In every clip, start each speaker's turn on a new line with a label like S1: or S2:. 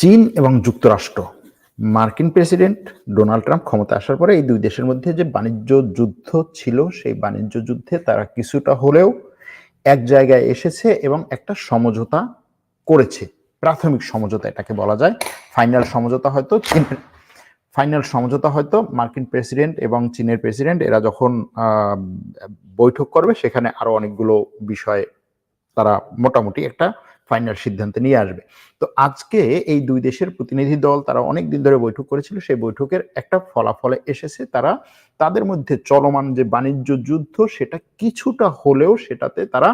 S1: চীন এবং যুক্তরাষ্ট্র, মার্কিন প্রেসিডেন্ট ডোনাল্ড ট্রাম্প ক্ষমতায় আসার পরে এই দুই দেশের মধ্যে যে বাণিজ্য যুদ্ধ ছিল, সেই বাণিজ্য যুদ্ধে তারা কিছুটা হলেও এক জায়গায় এসেছে এবং একটা সমঝোতা করেছে। প্রাথমিক সমঝোতা এটাকে বলা যায়। ফাইনাল সমঝোতা হয়তো মার্কিন প্রেসিডেন্ট এবং চীনের প্রেসিডেন্ট এরা যখন বৈঠক করবে, সেখানে আরো অনেকগুলো বিষয় তারা মোটামুটি একটা ফাইনাল সিদ্ধান্তে নিয়ে আসবে। তো আজকে এই দুই দেশের প্রতিনিধি দল তারা অনেক দিন ধরে বৈঠক করেছিল, সেই বৈঠকের একটা ফলাফলে এসেছে তারা তাদের মধ্যে চলমান যে বাণিজ্য যুদ্ধ সেটা কিছুটা হলেও সেটাতে তারা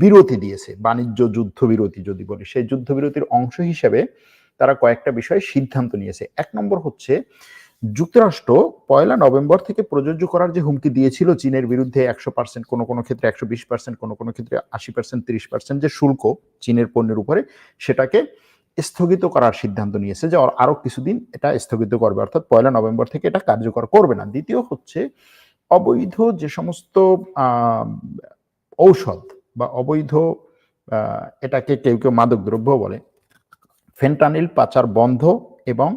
S1: বিরতি দিয়েছে। বাণিজ্য যুদ্ধ বিরতি যদি বলি, সেই যুদ্ধবিরতির অংশ হিসেবে তারা কয়েকটা বিষয়ে সিদ্ধান্ত নিয়েছে। এক নম্বর হচ্ছে, যুক্তরাষ্ট্র 1 নভেম্বর থেকে প্রযোজ্য করার যে হুমকি দিয়েছিল চীনের বিরুদ্ধে 100%, কোনো কোনো ক্ষেত্রে 120%, কোনো কোনো ক্ষেত্রে 80%, 30% যে শুল্ক চীনের পণ্যের উপরে, সেটাকে স্থগিত করার সিদ্ধান্ত নিয়েছে, যে আরো কিছুদিন এটা স্থগিত করবে, অর্থাৎ 1 নভেম্বর থেকে এটা কার্যকর করবে না। দ্বিতীয় হচ্ছে, অবৈধ যে সমস্ত ঔষধ বা অবৈধ, এটাকে কেউ কেউ মাদক দ্রব্য বলে, ফেন্টানিল পাচার বন্ধ এবং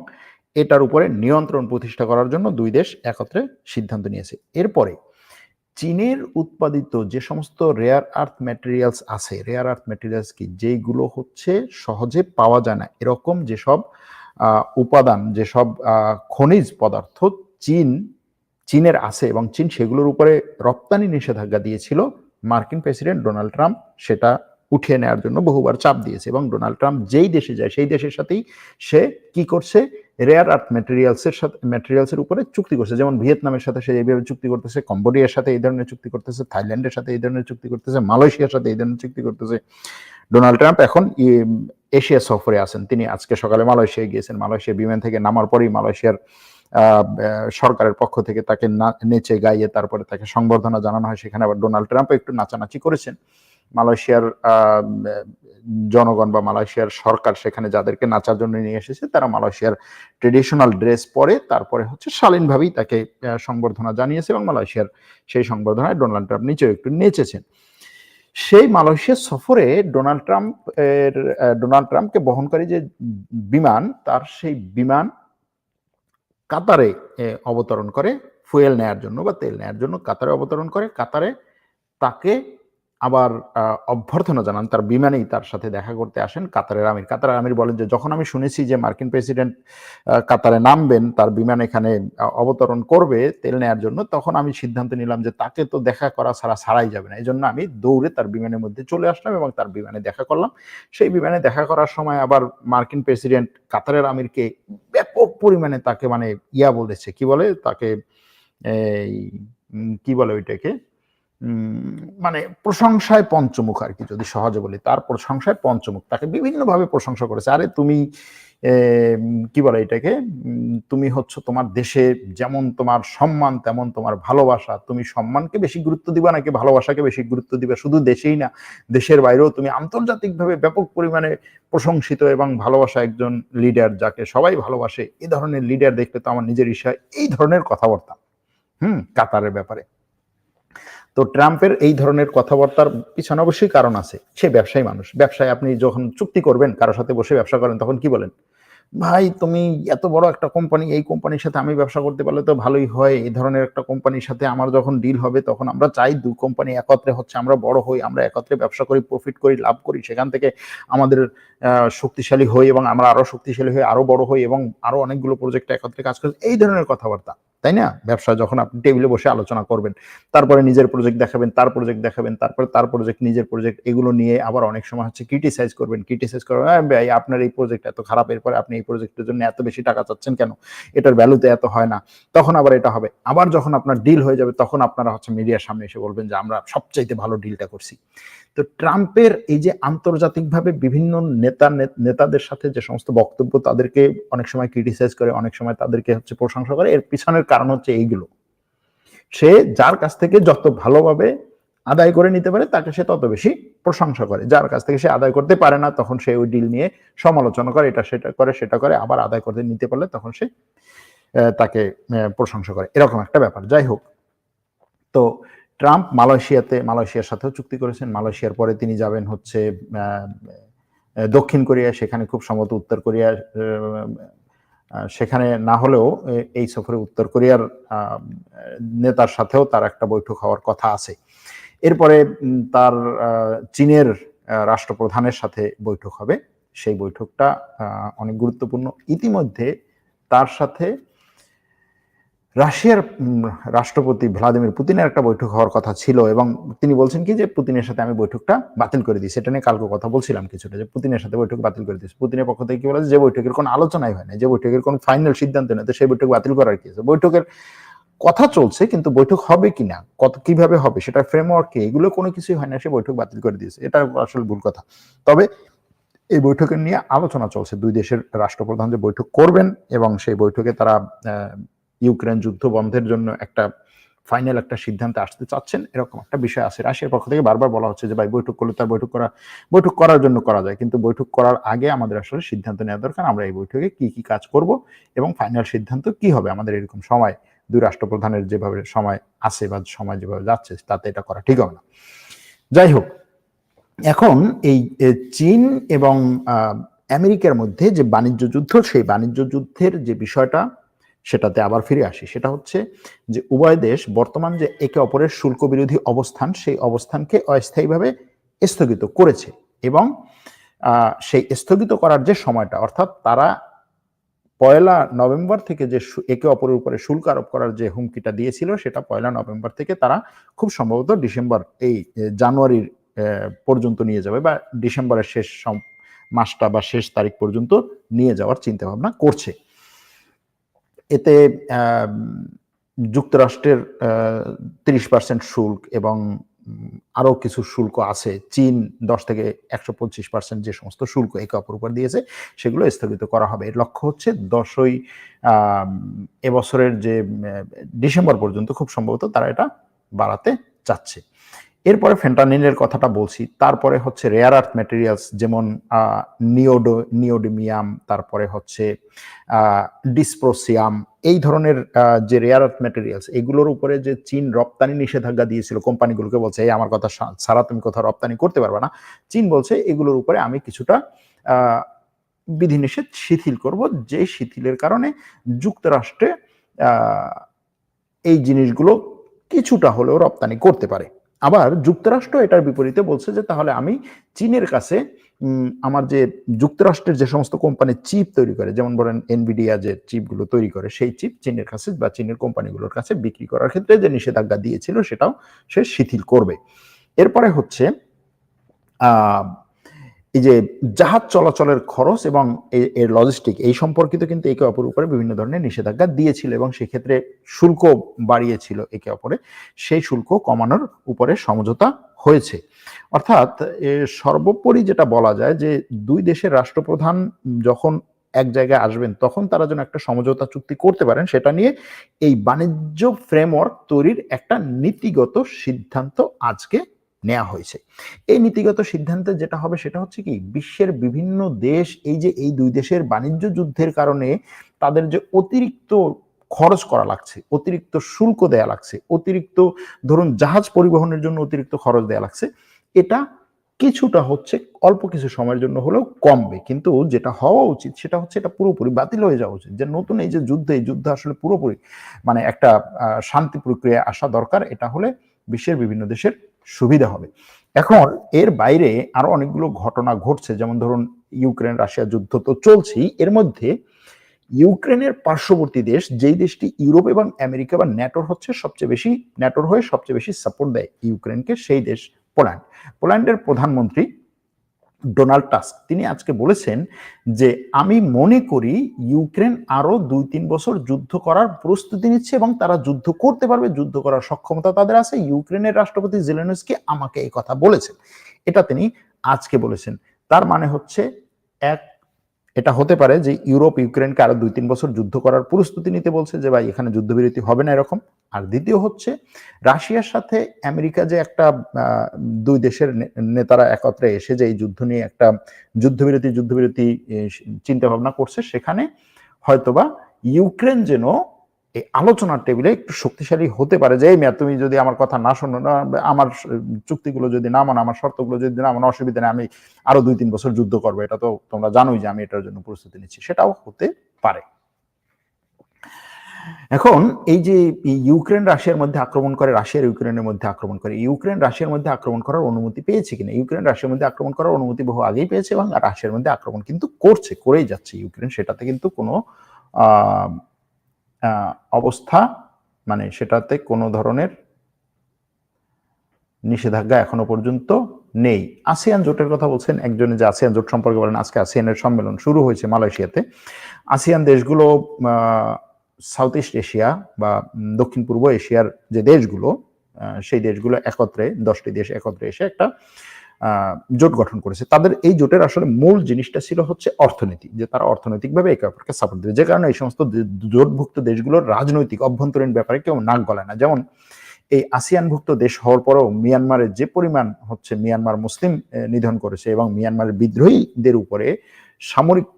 S1: এটার উপরে নিয়ন্ত্রণ প্রতিষ্ঠা করার জন্য দুই দেশ একত্রে সিদ্ধান্ত নিয়েছে। এরপরে চীনের উৎপাদিত যে সমস্ত রেয়ার আর্থ ম্যাটেরিয়ালস আছে, রেয়ার আর্থ ম্যাটেরিয়ালস কি, যেগুলো হচ্ছে সহজে পাওয়া যায় না, এরকম যেসব উপাদান, যেসব খনিজ পদার্থ চীনের আছে এবং চীন সেগুলোর উপরে রপ্তানি নিষেধাজ্ঞা দিয়েছিল, মার্কিন প্রেসিডেন্ট ডোনাল্ড ট্রাম্প সেটা উঠিয়ে নেওয়ার জন্য বহুবার চাপ দিয়েছে। এবং ডোনাল্ড ট্রাম্প যেই দেশে যায় সেই দেশের সাথেই সে কি করছে, রেয়ার আর্থ ম্যাটেরিয়ালসের উপরে চুক্তি করছে। যেমন ভিয়েতনামের সাথে সে এইভাবে চুক্তি করতেছে, কম্বোডিয়ার সাথে এই ধরনের চুক্তি করতেছে, থাইল্যান্ডের সাথে এই ধরনের চুক্তি করতেছে, মালয়েশিয়ার সাথে এই ধরনের চুক্তি করতেছে। ডোনাল্ড ট্রাম্প এখন এশিয়া সফরে আছেন। তিনি আজকে সকালে মালয়েশিয়ায় গিয়েছেন। মালয়েশিয়া বিমান থেকে নামার পরেই মালয়েশিয়ার সরকারের পক্ষ থেকে তাকে নেচে গাইয়ে তারপরে তাকে সংবর্ধনা জানানো হয়। সেখানে আবার ডোনাল্ড ট্রাম্প একটু নাচানাচি করেছেন। মালয়েশিয়ার জনগণ বা মালয়েশিয়ার সরকার সেখানে যাদেরকে নাচার জন্য নিয়ে এসেছে, তারা মালয়েশিয়ার ট্রেডিশনাল ড্রেস পরে তারপরে হচ্ছে শালীনভাবেই তাকে সংবর্ধনা জানিয়েছে এবং মালয়েশিয়ার সেই সংবর্ধনায় ডোনাল্ড ট্রাম্প নিচেও একটু নেচেছেন। সেই মালয়েশিয়া সফরে ডোনাল্ড ট্রাম্পকে বহনকারী যে বিমান, তার সেই বিমান কাতারে অবতরণ করে ফুয়েল নেয়ার জন্য বা তেল নেয়ার জন্য কাতারে অবতরণ করে। কাতারে তাকে আবার অভ্যর্থনা জানান, তার বিমানেই তার সাথে দেখা করতে আসেন কাতারের আমির বলেন যে, যখন আমি শুনেছি যে মার্কিন প্রেসিডেন্ট কাতারে নামবেন, তার বিমান এখানে অবতরণ করবে তেল নেয়ার জন্য, তখন আমি সিদ্ধান্ত নিলাম যে তাকে তো দেখা করা ছাড়াই যাবে না। এই জন্য আমি দৌড়ে তার বিমানের মধ্যে চলে আসলাম এবং তার বিমানে দেখা করলাম। সেই বিমানে দেখা করার সময় আবার মার্কিন প্রেসিডেন্ট কাতারের আমিরকে ব্যাপক পরিমাণে তাকে বলেছে, কি বলে তাকে, কি বলে ওইটাকে, প্রশংসায় পঞ্চমুখ আর কি, যদি সহজে বলি, তার প্রশংসায় পঞ্চমুখ, তাকে বিভিন্নভাবে প্রশংসা করেছে। আরে তুমি কি বলে এটাকে, তুমি হচ্ছে তোমার দেশে যেমন তোমার সম্মান তেমন তোমার ভালোবাসা, তুমি সম্মানকে বেশি গুরুত্ব দিবা নাকি ভালোবাসাকে বেশি গুরুত্ব দিবা? শুধু দেশেই না, দেশের বাইরেও তুমি আন্তর্জাতিকভাবে ব্যাপক পরিমাণে প্রশংসিত এবং ভালোবাসা একজন লিডার, যাকে সবাই ভালোবাসে। এই ধরনের লিডার দেখলে তো আমার নিজের ঈর্ষা। এই ধরনের কথাবার্তা কাতারের ব্যাপারে। তো ট্রাম্পের এই ধরনের কথাবার্তার পিছনে অবশ্যই কারণ আছে। সে ব্যবসায়ী মানুষ। ব্যবসায় আপনি যখন চুক্তি করবেন, কারোর সাথে বসে ব্যবসা করেন, তখন কি বলেন? ভাই তুমি এত বড় একটা কোম্পানি, এই কোম্পানির সাথে আমি ব্যবসা করতে পারলে তো ভালোই হয়। এই ধরনের একটা কোম্পানির সাথে আমার যখন ডিল হবে, তখন আমরা চাই দুই কোম্পানি একত্রে হচ্ছে আমরা বড় হই, আমরা একত্রে ব্যবসা করি, প্রফিট করি, লাভ করি, সেখান থেকে আমাদের শক্তিশালী হই এবং আমরা আরো শক্তিশালী হই, আরো বড় হই এবং আরো অনেকগুলো প্রজেক্টে একত্রে কাজ করি। এই ধরনের কথাবার্তা, তাই না? ব্যবসা যখন আপনি টেবিলে বসে আলোচনা করবেন, তারপরে নিজের প্রজেক্ট দেখাবেন, তার প্রজেক্ট দেখাবেন, তারপরে তার প্রজেক্ট, নিজের প্রজেক্ট, এগুলো নিয়ে আবার অনেক সময় হচ্ছে ক্রিটিসাইজ করবেন, ভাই আপনার এই প্রজেক্ট এত খারাপ, এরপরে আপনি এই প্রজেক্টের জন্য এত বেশি টাকা চাচ্ছেন কেন, এটার ভ্যালুতে এত হয় না। তখন আবার এটা হবে। আবার যখন আপনার ডিল হয়ে যাবে, তখন আপনারা হচ্ছে মিডিয়ার সামনে এসে বলবেন যে আমরা সবচাইতে ভালো ডিলটা করছি। তো ট্রাম্পের এই যে আন্তর্জাতিকভাবে বিভিন্ন নেতাদের সাথে যে সমস্ত বক্তব্য, তাদেরকে অনেক সময় ক্রিটিসাইজ করে, অনেক সময় তাদেরকে হচ্ছে প্রশংসা করে, এর পিছনের কারণ হচ্ছে এইগুলো। সে যার কাছ থেকে যত ভালোভাবে আদায় করে নিতে পারে, তাকে সে তত বেশি প্রশংসা করে। যার কাছ থেকে সে আদায় করতে পারে না, তখন সে ওই ডিল নিয়ে সমালোচনা করে, এটা সেটা করে, আবার আদায় করতে নিতে পারলে তখন সে তাকে প্রশংসা করে। এরকম একটা ব্যাপার। যাই হোক, তো ট্রাম্প মালয়েশিয়ার সাথেও চুক্তি করেছেন। মালয়েশিয়ার পরে তিনি যাবেন হচ্ছে দক্ষিণ কোরিয়া, সেখানে খুব সম্ভবত উত্তর কোরিয়া, সেখানে না হলেও এই সফরে উত্তর কোরিয়ার নেতার সাথেও তার একটা বৈঠক হওয়ার কথা আছে। এরপরে তার চীনের রাষ্ট্রপ্রধানের সাথে বৈঠক হবে। সেই বৈঠকটা অনেক গুরুত্বপূর্ণ। ইতিমধ্যে তার সাথে রাশিয়ার রাষ্ট্রপতি ভ্লাদিমির পুতিনের একটা বৈঠক হওয়ার কথা ছিল, এবং তিনি বলছেন কি যে পুতিনের সাথে আমি বৈঠকটা বাতিল করে দিয়েছি। এটা নিয়ে কালকে কথা বলছিলাম কিছুটা, যে পুতিনের সাথে বৈঠক বাতিল করে দিয়েছি। পুতিনের পক্ষ থেকে কি বলে যে বৈঠকের কোনো আলোচনাই হয় না, যে বৈঠকের কোনো ফাইনাল সিদ্ধান্ত নেই, তো সেই বৈঠক বাতিল করার কি আছে? বৈঠকের কথা চলছে, কিন্তু বৈঠক হবে কিনা, কিভাবে হবে, সেটার ফ্রেমওয়ার্ক কি, এগুলো কোনো কিছুই হয় না, সে বৈঠক বাতিল করে দিয়েছে। এটা আসলে ভুল কথা। তবে এই বৈঠকের নিয়ে আলোচনা চলছে, দুই দেশের রাষ্ট্রপ্রধান যে বৈঠক করবেন এবং সেই বৈঠকে তারা ইউক্রেন যুদ্ধ বন্ধের জন্য একটা ফাইনাল একটা সিদ্ধান্তে আসতে চাচ্ছেন, এরকম একটা বিষয় আছে। রাশিয়ার পক্ষ থেকে বারবার বলা হচ্ছে যে ভাই বৈঠক করলে তার বৈঠক করার জন্য করা যায়, কিন্তু বৈঠক করার আগে আমাদের আসলে সিদ্ধান্ত নেওয়া দরকার, আমরা এই বৈঠকে কি কি কাজ করব এবং ফাইনাল সিদ্ধান্ত কি হবে। আমাদের এরকম সময় দুই রাষ্ট্রপ্রধানের যেভাবে সময় আছে বা সময় যেভাবে যাচ্ছে তাতে এটা করা ঠিক হবে না। যাই হোক, এখন এই চীন এবং আমেরিকার মধ্যে যে বাণিজ্য যুদ্ধ, সেই বাণিজ্য যুদ্ধের যে বিষয়টা, সেটাতে আবার ফিরে আসি। সেটা হচ্ছে যে উভয় দেশ বর্তমান যে একে অপরের শুল্ক বিরোধী অবস্থান, সেই অবস্থানকে অস্থায়ীভাবে স্থগিত করেছে, এবং সেই স্থগিত করার যে সময়টা, অর্থাৎ তারা 1 নভেম্বর থেকে যে একে অপরের উপরে শুল্ক আরোপ করার যে হুমকিটা দিয়েছিল, সেটা 1 নভেম্বর থেকে তারা খুব সম্ভবত ডিসেম্বর, এই জানুয়ারির পর্যন্ত নিয়ে যাবে, বা ডিসেম্বরের শেষ মাসটা বা শেষ তারিখ পর্যন্ত নিয়ে যাওয়ার চিন্তা ভাবনা করছে। এতে যুক্তরাষ্ট্রের 30% শুল্ক এবং আরো কিছু শুল্ক আছে, চীন 10 থেকে 125% যে সমস্ত শুল্ক একে অপর উপর দিয়েছে, সেগুলো স্থগিত করা হবে। এর লক্ষ্য হচ্ছে 10ই এবছরের যে ডিসেম্বর পর্যন্ত খুব সম্ভবত তারা এটা বাড়াতে চাচ্ছে। এরপরে ফেন্টানিলের কথাটা বলছি, তারপরে হচ্ছে রেয়ার আর্থ ম্যাটেরিয়ালস, যেমন নিওডিমিয়াম, তারপরে হচ্ছে ডিসপ্রোসিয়াম, এই ধরনের যে রেয়ার আর্থ ম্যাটেরিয়ালস, এগুলোর উপরে যে চীন রপ্তানি নিষেধাজ্ঞা দিয়েছিল, কোম্পানিগুলোকে বলছে এই আমার কথা ছাড়া তুমি কোথাও রপ্তানি করতে পারবে না। চীন বলছে এগুলোর উপরে আমি কিছুটা বিধিনিষেধ শিথিল করব, যে শিথিলের কারণে যুক্তরাষ্ট্রে এই জিনিসগুলো কিছুটা হলেও রপ্তানি করতে পারে। আবার যুক্তরাষ্ট্র এটার বিপরীতে বলছে যে তাহলে আমি চীনের কাছে আমার যে যুক্তরাষ্ট্রের যে সমস্ত কোম্পানি চিপ তৈরি করে, যেমন বলেন এনভিডিয়া যে চিপগুলো তৈরি করে, সেই চিপ চীনের কাছে বা চীনের কোম্পানিগুলোর কাছে বিক্রি করার ক্ষেত্রে যে নিষেধাজ্ঞা দিয়েছিল সেটাও সে শিথিল করবে। এরপরে হচ্ছে এই যে জাহাজ চলাচলের খরচ এবং এর লজিস্টিক, এই সম্পর্কিত কিন্তু একে অপরের উপরে বিভিন্ন ধরনের নিষেধাজ্ঞা দিয়েছিল, এবং সেক্ষেত্রে শুল্ক বাড়িয়েছিল একে অপরে, সেই শুল্ক কমানোর উপরে সমঝোতা হয়েছে। অর্থাৎ সর্বোপরি যেটা বলা যায় যে দুই দেশের রাষ্ট্রপ্রধান যখন এক জায়গায় আসবেন, তখন তারা যেন একটা সমঝোতা চুক্তি করতে পারেন, সেটা নিয়ে এই বাণিজ্য ফ্রেমওয়ার্ক তৈরির একটা নীতিগত সিদ্ধান্ত আজকে নেওয়া হয়েছে। এই নীতিগত সিদ্ধান্তে যেটা হবে সেটা হচ্ছে কি, বিশ্বের বিভিন্ন দেশ এই দুই দেশের বাণিজ্য যুদ্ধের কারণে তাদের যে অতিরিক্ত খরচ করা লাগছে, অতিরিক্ত শুল্ক দেয়া লাগছে, অতিরিক্ত ধরুন জাহাজ পরিবহনের জন্য অতিরিক্ত খরচ দেয়া লাগছে, এটা কিছুটা হচ্ছে অল্প কিছু সময়ের জন্য হলেও কমবে। কিন্তু যেটা হওয়া উচিত সেটা হচ্ছে এটা পুরোপুরি বাতিল হয়ে যাওয়া উচিত, যে নতুন এই যে যুদ্ধ, এই যুদ্ধ আসলে পুরোপুরি মানে একটা শান্তি প্রক্রিয়া আসা দরকার। এটা হলে বিশ্বের বিভিন্ন দেশের সুবিধা হবে। এখন এর বাইরে আরো অনেকগুলো ঘটনা ঘটছে, যেমন ধরুন ইউক্রেন রাশিয়া যুদ্ধ তো চলছেই, এর মধ্যে ইউক্রেনের পার্শ্ববর্তী দেশ, যেই দেশটি ইউরোপ এবং আমেরিকা বা ন্যাটোর হয়ে সবচেয়ে বেশি সাপোর্ট দেয় ইউক্রেনকে, সেই দেশ পোল্যান্ডের প্রধানমন্ত্রী ডোনাল্ড টাস্ক, তিনি আজকে বলেছেন যে আমি মনে করি ইউক্রেন আরো 2-3 বছর যুদ্ধ করার প্রস্তুতি নিচ্ছে এবং তারা যুদ্ধ করতে পারবে, যুদ্ধ করার সক্ষমতা তাদের আছে। ইউক্রেনের রাষ্ট্রপতি জেলেনস্কি আমাকে এই কথা বলেছেন, এটা তিনি আজকে বলেছেন। তার মানে হচ্ছে এটা হতে পারে যে ইউরোপ ইউক্রেনকে আরো 2-3 বছর যুদ্ধ করার প্রস্তুতি নিতে বলছে, যে ভাই এখানে যুদ্ধবিরতি হবে না এরকম। আর দ্বিতীয় হচ্ছে রাশিয়ার সাথে আমেরিকা যে একটা দুই দেশের নেতারা একত্রে এসে যে এই যুদ্ধ নিয়ে একটা যুদ্ধবিরতি চিন্তা ভাবনা করছে, সেখানে হয়তোবা ইউক্রেন যেন এই আলোচনার টেবিলে একটু শক্তিশালী হতে পারে যে, এই মেয়া তুমি যদি আমার কথা না শোনো, না আমার চুক্তিগুলো যদি না মানো, আমার শর্তগুলো যদি না মানো, অসুবিধা নেই, আমি আরো 2-3 বছর যুদ্ধ করবো, এটা তো তোমরা জানোই যে আমি এটার জন্য প্রস্তুতি নিচ্ছি, সেটাও হতে পারে। এখন এই যে ইউক্রেন রাশিয়ার মধ্যে আক্রমণ করে, রাশিয়ার ইউক্রেনের মধ্যে আক্রমণ করে, ইউক্রেন রাশিয়ার মধ্যে আক্রমণ করার অনুমতি পেয়েছে কিনা? ইউক্রেন রাশিয়ার মধ্যে আক্রমণ করার অনুমতি বহু আগেই পেয়েছে এবং রাশিয়ার মধ্যে আক্রমণ কিন্তু করছে, করেই যাচ্ছে ইউক্রেন, সেটাতে কিন্তু কোনো অবস্থা, মানে সেটাতে কোনো ধরনের নিষেধাজ্ঞা এখনো পর্যন্ত নেই। আসিয়ান জোটের কথা বলছেন একজনে, যে আসিয়ান জোট সম্পর্কে বলেন, আজকে আসিয়ানের সম্মেলন শুরু হয়েছে মালয়েশিয়াতে। আসিয়ান দেশগুলো সাউথ ইস্ট এশিয়া বা দক্ষিণ পূর্ব এশিয়ার যে দেশগুলো, সেই দেশগুলো একত্রে, 10টি দেশ একত্রে এসে একটা জোট গঠন করেছে। তাদের এই জোটের আসলে মূল জিনিসটা ছিল হচ্ছে অর্থনীতি, যে তারা অর্থনৈতিকভাবে একে অপরকে সাপোর্ট দেবে, যে কারণে এই সমস্ত জোটভুক্ত দেশগুলোর রাজনৈতিক অভ্যন্তরীণ ব্যাপারে কেউ নাক গলায় না। যেমন এই আসিয়ানভুক্ত দেশ হওয়ার পরেও মিয়ানমারের যে পরিমাণ হচ্ছে মিয়ানমার মুসলিম নিধন করেছে এবং মিয়ানমারের বিদ্রোহীদের উপরে সামরিক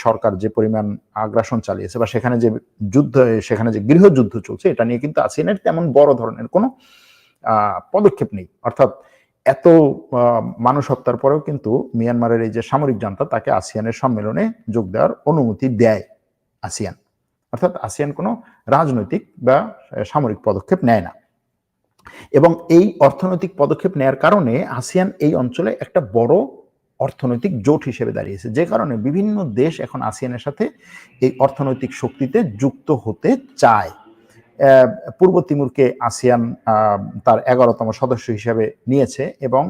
S1: সরকার যে পরিমাণ আগ্রাসন চালিয়েছে বা সেখানে যে যুদ্ধ, সেখানে যে গৃহযুদ্ধ চলছে, এটা নিয়ে কিন্তু আসিয়ানের তেমন বড় ধরনের কোনো পদক্ষেপ নেই। অর্থাৎ এত মানুষ হত্যার পরেও কিন্তু মিয়ানমারের এই যে সামরিক জান্তা, তাকে আসিয়ানের সম্মেলনে যোগ দেওয়ার অনুমতি দেয় আসিয়ান। অর্থাৎ আসিয়ান কোনো রাজনৈতিক বা সামরিক পদক্ষেপ নেয় না। এবং এই অর্থনৈতিক পদক্ষেপ নেয়ার কারণে আসিয়ান এই অঞ্চলে একটা বড় অর্থনৈতিক জোট হিসেবে দাঁড়িয়েছে, যে কারণে বিভিন্ন দেশ এখন আসিয়ানের সাথে এই অর্থনৈতিক শক্তিতে যুক্ত হতে চায়। পূর্ব তিমুরকে আসিয়ান তার 11তম সদস্য হিসেবে নিয়েছে এবং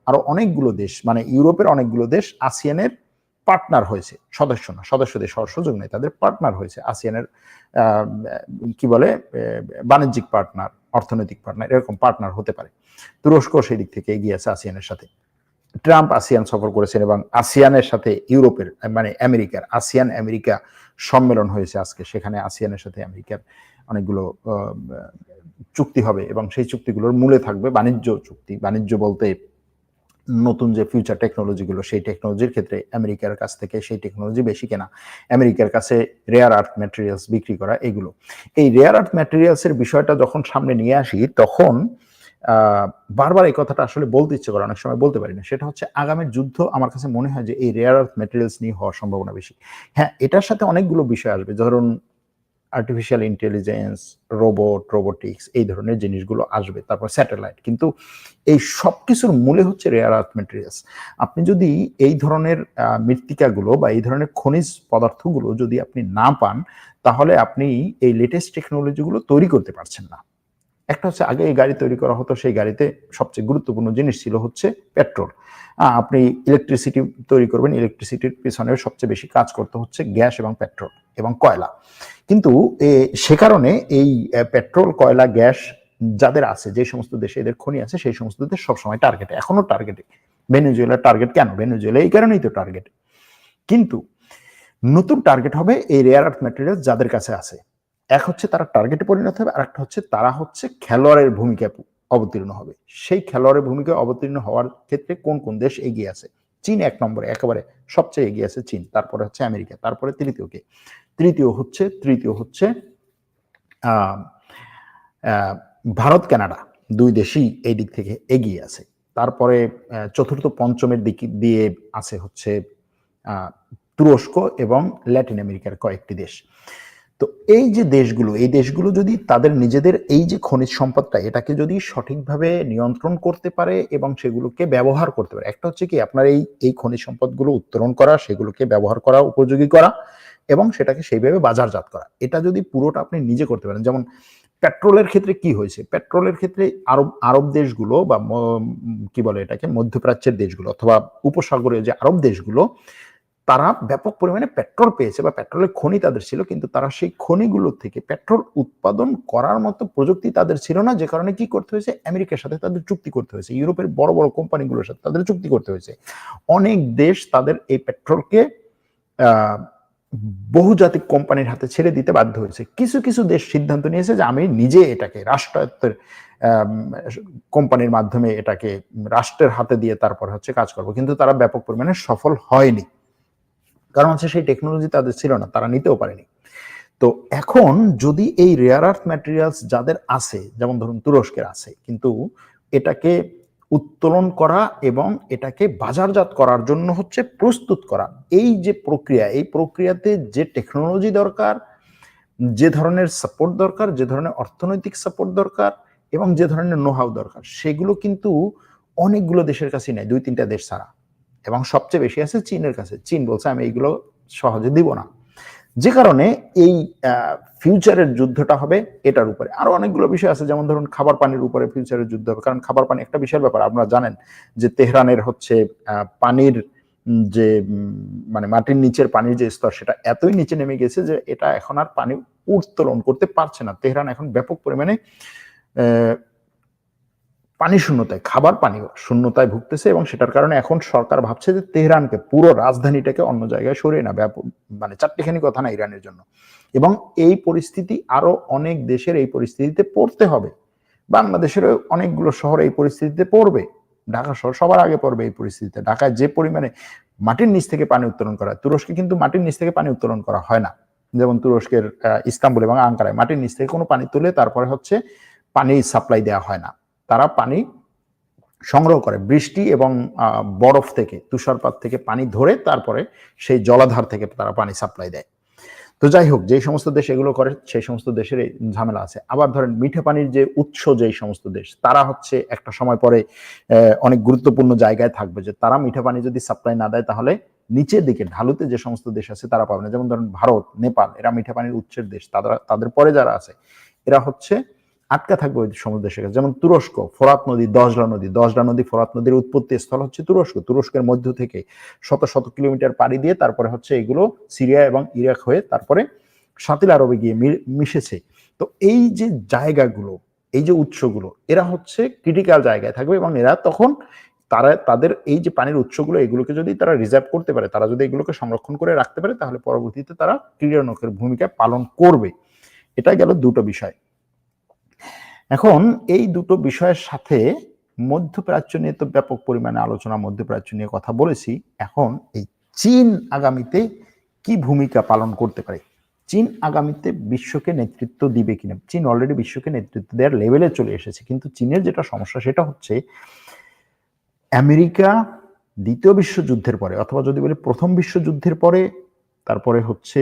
S1: আরো অনেকগুলো দেশ, মানে ইউরোপের অনেকগুলো দেশ আসিয়ানের পার্টনার হয়েছে, সদস্য না, সদস্য দেশ হওয়ার সুযোগ নেই, তাদের পার্টনার হয়েছে আসিয়ানের, কি বলে, বাণিজ্যিক পার্টনার, অর্থনৈতিক পার্টনার, এরকম পার্টনার হতে পারে। তুরস্ক সেই দিক থেকে এগিয়ে আছে আসিয়ানের সাথে। ট্রাম্প আসিয়ান সফর করেছেন এবং আসিয়ানের সাথে ইউরোপের, মানে আমেরিকার আসিয়ান আমেরিকা সম্মেলন হয়েছে আজকে, সেখানে আসিয়ানের সাথে আমেরিকার অনেকগুলো চুক্তি হবে এবং সেই চুক্তিগুলোর মূলে থাকবে বাণিজ্য চুক্তি। বাণিজ্য বলতে নতুন যে ফিউচার টেকনোলজিগুলো, সেই টেকনোলজির ক্ষেত্রে আমেরিকার কাছ থেকে সেই টেকনোলজি বেশি কেনা, আমেরিকার কাছে রেয়ার আর্থ ম্যাটেরিয়ালস বিক্রি করা, এগুলো। এই রেয়ার আর্থ ম্যাটেরিয়ালসের বিষয়টা যখন সামনে নিয়ে আসি, তখন বারবার এই কথাটা আসলে বলতে ইচ্ছে করে, অনেক সময় বলতে পারি না। সেটা হচ্ছে আগামী যুদ্ধ আমার কাছে মনে হয় যে এই রেয়ার আর্থ ম্যাটেরিয়ালস নিয়ে হওয়ার সম্ভাবনা বেশি। হ্যাঁ, এটার সাথে অনেকগুলো বিষয় আসবে, ধরুন আর্টিফিশিয়াল ইন্টেলিজেন্স, রোবোটিক্স, এই ধরনের জিনিসগুলো আসবে, তারপর স্যাটেলাইট। কিন্তু এই সব কিছুর মূলে হচ্ছে রেয়ার আর্থ ম্যাটেরিয়ালস। আপনি যদি এই ধরনের মৃত্তিকাগুলো বা এই ধরনের খনিজ পদার্থগুলো যদি আপনি না পান, তাহলে আপনি এই লেটেস্ট টেকনোলজিগুলো তৈরি করতে পারছেন না। একটা হচ্ছে, আগে এই গাড়ি তৈরি করা হতো, সেই গাড়িতে সবচেয়ে গুরুত্বপূর্ণ জিনিস ছিল হচ্ছে পেট্রোল। আপনি ইলেকট্রিসিটি তৈরি করবেন, ইলেকট্রিসিটির পিছনে সবচেয়ে বেশি কাজ করতে হচ্ছে গ্যাস এবং পেট্রোল এবং কয়লা। কিন্তু সে কারণে এই পেট্রোল, কয়লা, গ্যাস যাদের আছে, যে সমস্ত দেশে এদের খনি আছে, সেই সমস্ত দেশ সবসময় টার্গেটে, এখনো টার্গেটে। ভেনেজুয়েলার টার্গেট কেন? ভেনেজুয়েলা এই কারণেই তো টার্গেট। কিন্তু নতুন টার্গেট হবে এই রেয়ার আর্থ ম্যাটেরিয়াল যাদের কাছে আছে। এক হচ্ছে তারা টার্গেটে পরিণত হবে, আর একটা হচ্ছে তারা হচ্ছে খেলোয়াড়ের ভূমিকায় অবতীর্ণ হবে। সেই খেলোয়াড়ের ভূমিকায় অবতীর্ণ হওয়ার ক্ষেত্রে কোন কোন দেশ এগিয়ে আছে? চীন 1 নম্বরে, একেবারে সবচেয়ে এগিয়ে আছে চীন, তারপরে হচ্ছে আমেরিকা, তারপরে তৃতীয় হচ্ছে ভারত, কানাডা, 2 দেশই এই দিক থেকে এগিয়ে আছে। তারপরে চতুর্থ পঞ্চমের দিক দিয়ে আছে হচ্ছে তুরস্ক এবং ল্যাটিন আমেরিকার কয়েকটি দেশ। তো এই যে দেশগুলো, এই দেশগুলো যদি তাদের নিজেদের এই যে খনিজ সম্পদটা, এটাকে যদি সঠিকভাবে নিয়ন্ত্রণ করতে পারে এবং সেগুলোকে ব্যবহার করতে পারে, একটা হচ্ছে কি আপনার এই খনিজ সম্পদগুলো উত্তোলন করা, সেগুলোকে ব্যবহার করা, উপযোগী করা এবং সেটাকে সেইভাবে বাজারজাত করা, এটা যদি পুরোটা আপনি নিজে করতে পারেন। যেমন পেট্রোলের ক্ষেত্রে কি হয়েছে, পেট্রোলের ক্ষেত্রে আরব দেশগুলো বা কি বলে এটাকে, মধ্যপ্রাচ্যের দেশগুলো অথবা উপসাগরীয় যে আরব দেশগুলো, তারা ব্যাপক পরিমাণে পেট্রোল পেয়েছে বা পেট্রোলের খনি তাদের ছিল, কিন্তু তারা সেই খনিগুলো থেকে পেট্রোল উৎপাদন করার মতো প্রযুক্তি তাদের ছিল না, যে কারণে কি করতে হয়েছে, আমেরিকার সাথে তাদের চুক্তি করতে হয়েছে, ইউরোপের বড় বড় কোম্পানিগুলোর সাথে তাদের চুক্তি করতে হয়েছে। অনেক দেশ তাদের এই পেট্রোলকে বহুজাতিক কোম্পানির হাতে ছেড়ে দিতে বাধ্য হয়েছে। কিছু কিছু দেশ সিদ্ধান্ত নিয়েছে যে আমি নিজে এটাকে রাষ্ট্রায়ত্তের কোম্পানির মাধ্যমে এটাকে রাষ্ট্রের হাতে দিয়ে তারপর হচ্ছে কাজ করবো, কিন্তু তারা ব্যাপক পরিমাণে সফল হয়নি, কারণ হচ্ছে সেই টেকনোলজি তাদের ছিল না, তারা নিতেও পারেনি। তো এখন যদি এই রেয়ার আর্থ ম্যাটেরিয়ালস যাদের আছে, যেমন ধরুন তুরস্কের আছে, কিন্তু এটাকে উত্তোলন করা এবং এটাকে বাজারজাত করার জন্য হচ্ছে প্রস্তুত করা, এই যে প্রক্রিয়া, এই প্রক্রিয়াতে যে টেকনোলজি দরকার, যে ধরনের সাপোর্ট দরকার, যে ধরনের অর্থনৈতিক সাপোর্ট দরকার এবং যে ধরনের নোহাউ দরকার, সেগুলো কিন্তু অনেকগুলো দেশের কাছে নেই, 2-3টা দেশ ছাড়া। এবং সবচেয়ে বেশি আছে চীনের কাছে। চীন বলছে আমি এইগুলো সহজে দিব না, যে কারণে এই ফিউচারের যুদ্ধটা হবে এটার উপরে। আরো অনেকগুলো বিষয় আছে, যেমন ধরুন খাবার পানির উপরে ফিউচারের যুদ্ধ হবে, কারণ খাবার পানি একটা বিশাল ব্যাপার। আপনারা জানেন যে তেহরানের হচ্ছে পানির যে মানে মাটির নিচের পানির যে স্তর, সেটা এতই নিচে নেমে গেছে যে এটা এখন আর পানি উত্তোলন করতে পারছে না। তেহরান এখন ব্যাপক পরিমাণে পানি শূন্যতায়, খাবার পানি শূন্যতায় ভুগতেছে, এবং সেটার কারণে এখন সরকার ভাবছে যে তেহরানকে, পুরো রাজধানীটাকে অন্য জায়গায় সরিয়ে না, ব্যাপক মানে চারটিখানি কথা না ইরানের জন্য। এবং এই পরিস্থিতি আরো অনেক দেশের এই পরিস্থিতিতে পড়তে হবে। বাংলাদেশের অনেকগুলো শহর এই পরিস্থিতিতে পড়বে, ঢাকা শহর সবার আগে পড়বে এই পরিস্থিতিতে। ঢাকায় যে পরিমাণে মাটির নিচ থেকে পানি উত্তোলন করা হয়, তুরস্কে কিন্তু মাটির নিচ থেকে পানি উত্তোলন করা হয় না। যেমন তুরস্কের ইস্তাম্বুল এবং আঙ্কারায় মাটির নিচ থেকে কোনো পানি তুলে তারপরে হচ্ছে পানি সাপ্লাই দেওয়া হয় না, তারা পানি সংগ্রহ করে বৃষ্টি এবং বরফ থেকে, তুষারপাত থেকে পানি ধরে তারপরে সেই জলাধার থেকে তারা পানি সাপ্লাই দেয়। তো যাই হোক, যে সমস্ত দেশ এগুলো করে সেই সমস্ত দেশের ঝামেলা আছে। আবার ধরেন মিঠা পানির যে উৎস, যেই সমস্ত দেশ, তারা হচ্ছে একটা সময় পরে অনেক গুরুত্বপূর্ণ জায়গায় থাকবে, যে তারা মিঠা পানি যদি সাপ্লাই না দেয় তাহলে নিচের দিকে ঢালুতে যে সমস্ত দেশ আছে তারা পাবে না। যেমন ধরেন ভারত, নেপাল, এরা মিঠা পানির উৎসের দেশ, তাদের পরে যারা আছে এরা হচ্ছে আটকা থাকবে ওই সমস্ত দেশের কাছে। যেমন তুরস্ক, ফোরাত নদী, দজলা নদী ফোরাত নদীর উৎপত্তি স্থল হচ্ছে তুরস্কের মধ্য থেকে শত শত কিলোমিটার পাড়ি দিয়ে তারপরে হচ্ছে এগুলো সিরিয়া এবং ইরাক হয়ে তারপরে সাতিল আরবে গিয়ে মিশেছে। তো এই যে জায়গাগুলো, এই যে উৎসগুলো, এরা হচ্ছে ক্রিটিক্যাল জায়গায় থাকবে, এবং এরা তখন তাদের এই যে পানির উৎসগুলো, এগুলোকে যদি তারা রিজার্ভ করতে পারে, তারা যদি এগুলোকে সংরক্ষণ করে রাখতে পারে, তাহলে পরবর্তীতে তারা ক্রীড়নকের ভূমিকা পালন করবে। এটা গেল দুটো বিষয়। এখন এই দুটো বিষয়ের সাথে মধ্যপ্রাচ্য নিয়ে তো ব্যাপক পরিমাণে আলোচনা, মধ্যপ্রাচ্য নিয়ে কথা বলেছি। এখন এই চীন আগামীতে কি ভূমিকা পালন করতে পারে, চীন আগামীতে বিশ্বকে নেতৃত্ব দিবে কিনা। চীন অলরেডি বিশ্বকে নেতৃত্ব দেওয়ার লেভেলে চলে এসেছে, কিন্তু চীনের যেটা সমস্যা সেটা হচ্ছে আমেরিকা দ্বিতীয় বিশ্বযুদ্ধের পরে, অথবা যদি বলি প্রথম বিশ্বযুদ্ধের পরে, তারপরে হচ্ছে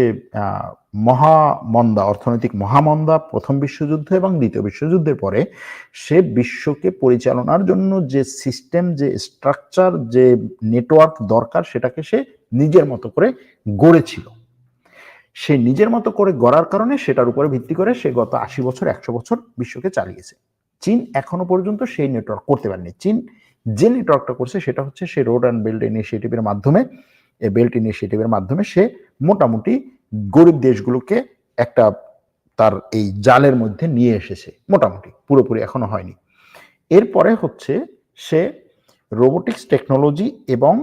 S1: মহামন্দা, অর্থনৈতিক মহামন্দা, প্রথম বিশ্বযুদ্ধ এবং দ্বিতীয় বিশ্বযুদ্ধের পরে সে বিশ্বকে পরিচালনার জন্য যে সিস্টেম, যে স্ট্রাকচার, যে নেটওয়ার্ক দরকার, সেটাকে সে নিজের মতো করে গড়েছিল। সে নিজের মতো করে গড়ার কারণে সেটার উপরে ভিত্তি করে সে গত 80 বছর 100 বছর বিশ্বকে চালিয়েছে। চীন এখনো পর্যন্ত সেই নেটওয়ার্ক করতে পারেনি। চীন যে নেটওয়ার্কটা করছে সেটা হচ্ছে সে রোড অ্যান্ড বেল্ট ইনিশিয়েটিভের মাধ্যমে সে মোটামুটি গরিব দেশগুলোকে একটা তার এই জালের মধ্যে নিয়ে এসেছে, মোটামুটি, পুরোপুরি এখনো হয়নি। এরপরে হচ্ছে সে রোবোটিক্স টেকনোলজি এবং